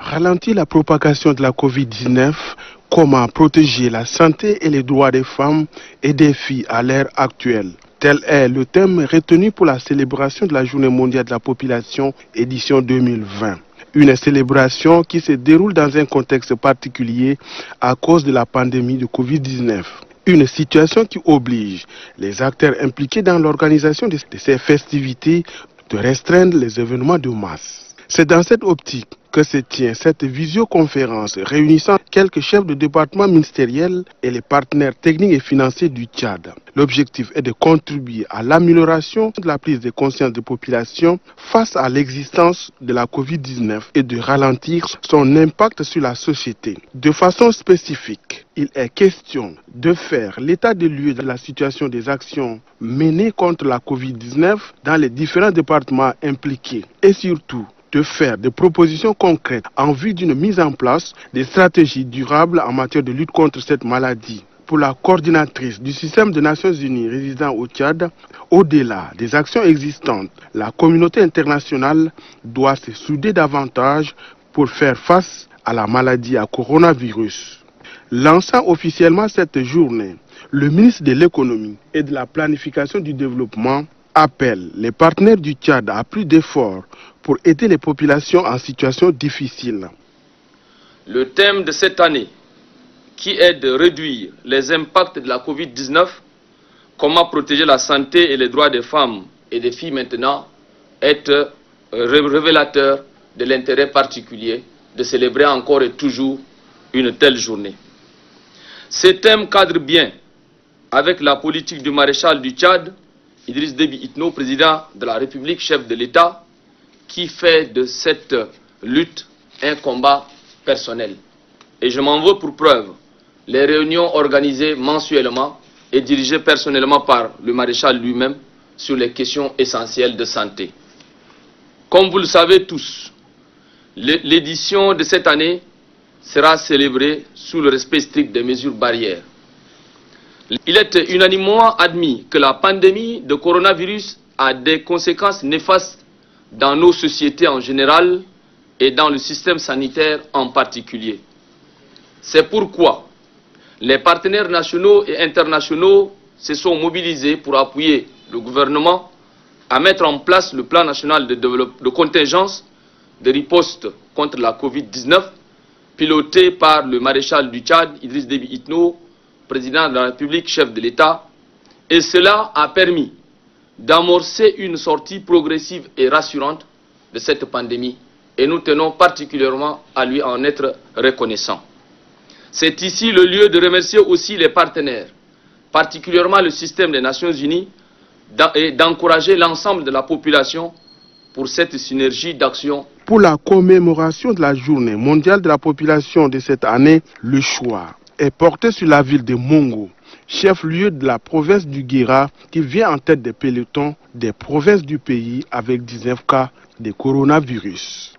Ralentir la propagation de la Covid-19, comment protéger la santé et les droits des femmes et des filles à l'ère actuelle. Tel est le thème retenu pour la célébration de la Journée mondiale de la population édition 2020. Une célébration qui se déroule dans un contexte particulier à cause de la pandémie de Covid-19. Une situation qui oblige les acteurs impliqués dans l'organisation de ces festivités de restreindre les événements de masse. C'est dans cette optique que se tient cette visioconférence réunissant quelques chefs de département ministériels et les partenaires techniques et financiers du Tchad. L'objectif est de contribuer à l'amélioration de la prise de conscience des populations face à l'existence de la Covid-19 et de ralentir son impact sur la société. De façon spécifique, il est question de faire l'état des lieux de la situation des actions menées contre la Covid-19 dans les différents départements impliqués et surtout de faire des propositions concrètes en vue d'une mise en place des stratégies durables en matière de lutte contre cette maladie. Pour la coordinatrice du système des Nations Unies résidant au Tchad, au-delà des actions existantes, la communauté internationale doit se souder davantage pour faire face à la maladie à coronavirus. Lançant officiellement cette journée, le ministre de l'économie et de la planification du développement appelle les partenaires du Tchad à plus d'efforts pour aider les populations en situation difficile. Le thème de cette année, qui est de réduire les impacts de la Covid-19, comment protéger la santé et les droits des femmes et des filles maintenant, est révélateur de l'intérêt particulier de célébrer encore et toujours une telle journée. Ce thème cadre bien avec la politique du maréchal du Tchad, Idriss Déby Itno, président de la République, chef de l'État, qui fait de cette lutte un combat personnel. Et je m'en veux pour preuve les réunions organisées mensuellement et dirigées personnellement par le maréchal lui-même sur les questions essentielles de santé. Comme vous le savez tous, l'édition de cette année sera célébrée sous le respect strict des mesures barrières. Il est unanimement admis que la pandémie de coronavirus a des conséquences néfastes dans nos sociétés en général et dans le système sanitaire en particulier. C'est pourquoi les partenaires nationaux et internationaux se sont mobilisés pour appuyer le gouvernement à mettre en place le plan national de contingence de riposte contre la Covid-19, piloté par le maréchal du Tchad, Idriss Déby Itno, président de la République, chef de l'État, et cela a permis d'amorcer une sortie progressive et rassurante de cette pandémie, et nous tenons particulièrement à lui en être reconnaissants. C'est ici le lieu de remercier aussi les partenaires, particulièrement le système des Nations Unies, et d'encourager l'ensemble de la population pour cette synergie d'action. Pour la commémoration de la Journée mondiale de la population de cette année, le choix est porté sur la ville de Mongo, chef-lieu de la province du Guéra, qui vient en tête des pelotons des provinces du pays avec 19 cas de coronavirus.